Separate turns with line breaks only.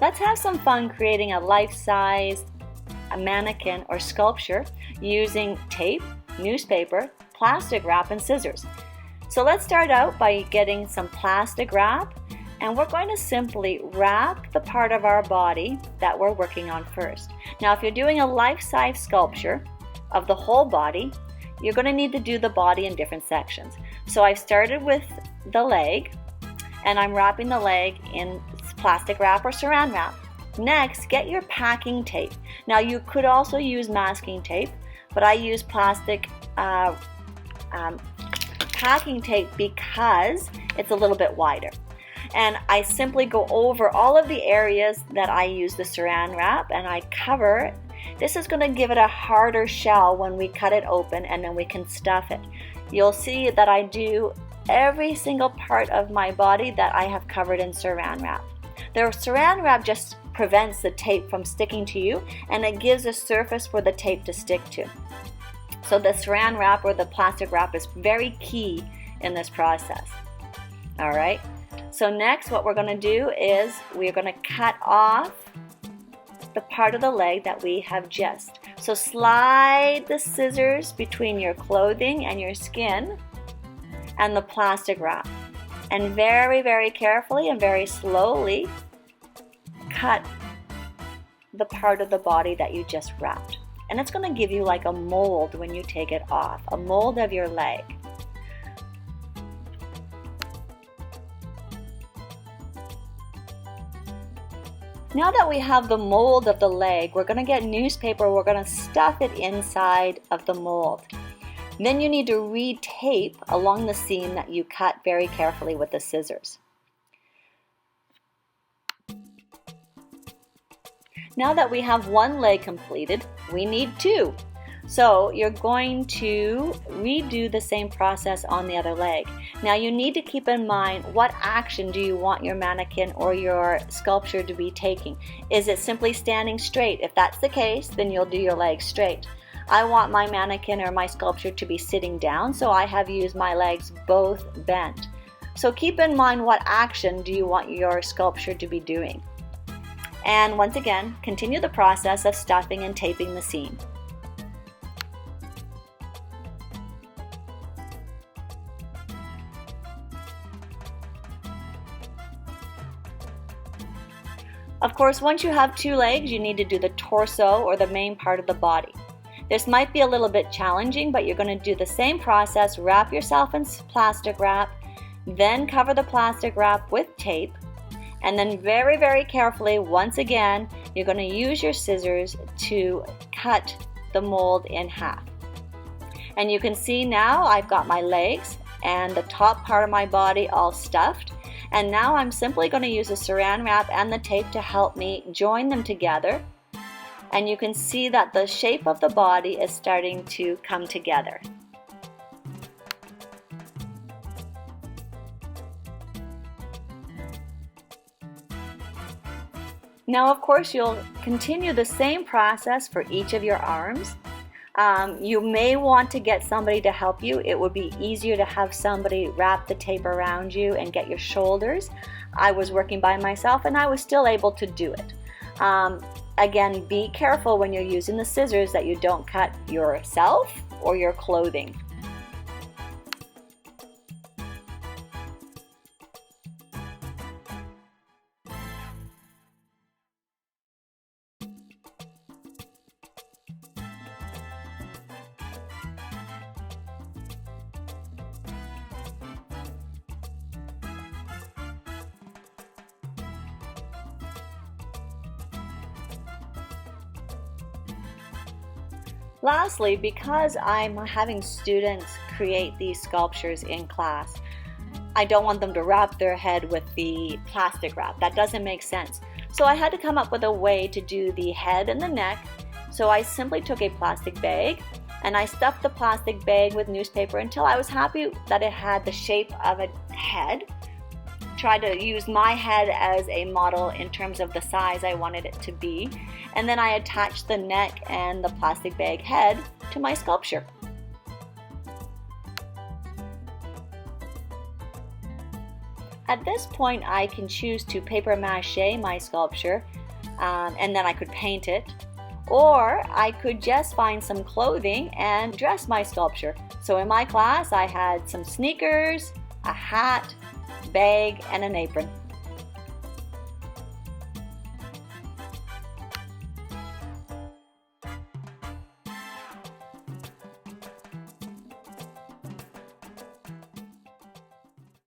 Let's have some fun creating a life-size mannequin or sculpture using tape, newspaper, plastic wrap, and scissors. So let's start out by getting some plastic wrap, and we're going to simply wrap the part of our body that we're working on first. Now, if you're doing a life-size sculpture of the whole body, you're going to need to do the body in different sections. So I started with the leg, and I'm wrapping the leg in plastic wrap or saran wrap. Next, get your packing tape. Now, you could also use masking tape, but I use plastic packing tape because it's a little bit wider. And I simply go over all of the areas that I use the saran wrap, and I cover. This is going to give it a harder shell when we cut it open, and then we can stuff it. You'll see that I do every single part of my body that I have covered in saran wrap. The saran wrap just prevents the tape from sticking to you, and it gives a surface for the tape to stick to. So the saran wrap or the plastic wrap is very key in this process. All right, so next what we're going to do is we're going to cut off the part of the leg that we have just. So slide the scissors between your clothing and your skin and the plastic wrap, and very, very carefully and very slowly cut the part of the body that you just wrapped. And it's going to give you like a mold when you take it off, a mold of your leg. Now that we have the mold of the leg, we're going to get newspaper, we're going to stuff it inside of the mold. Then you need to re-tape along the seam that you cut very carefully with the scissors. Now that we have one leg completed, we need two. So you're going to redo the same process on the other leg. Now you need to keep in mind, what action do you want your mannequin or your sculpture to be taking? Is it simply standing straight? If that's the case, then you'll do your legs straight. I want my mannequin or my sculpture to be sitting down, so I have used my legs both bent. So keep in mind, what action do you want your sculpture to be doing? And once again, continue the process of stuffing and taping the seam. Of course, once you have two legs, you need to do the torso or the main part of the body. This might be a little bit challenging, but you're going to do the same process. Wrap yourself in plastic wrap, then cover the plastic wrap with tape, and then very, very carefully, once again, you're going to use your scissors to cut the mold in half. And you can see now I've got my legs and the top part of my body all stuffed. And now I'm simply going to use the saran wrap and the tape to help me join them together. And you can see that the shape of the body is starting to come together. Now, of course, you'll continue the same process for each of your arms. You may want to get somebody to help you. It would be easier to have somebody wrap the tape around you and get your shoulders. I was working by myself and I was still able to do it. Again, be careful when you're using the scissors that you don't cut yourself or your clothing. Lastly, because I'm having students create these sculptures in class, I don't want them to wrap their head with the plastic wrap. That doesn't make sense. So I had to come up with a way to do the head and the neck. So I simply took a plastic bag and I stuffed the plastic bag with newspaper until I was happy that it had the shape of a head. Tried to use my head as a model in terms of the size I wanted it to be, and then I attached the neck and the plastic bag head to my sculpture. At this point, I can choose to paper mache my sculpture, and then I could paint it. Or I could just find some clothing and dress my sculpture. So in my class, I had some sneakers, a hat, bag, and an apron.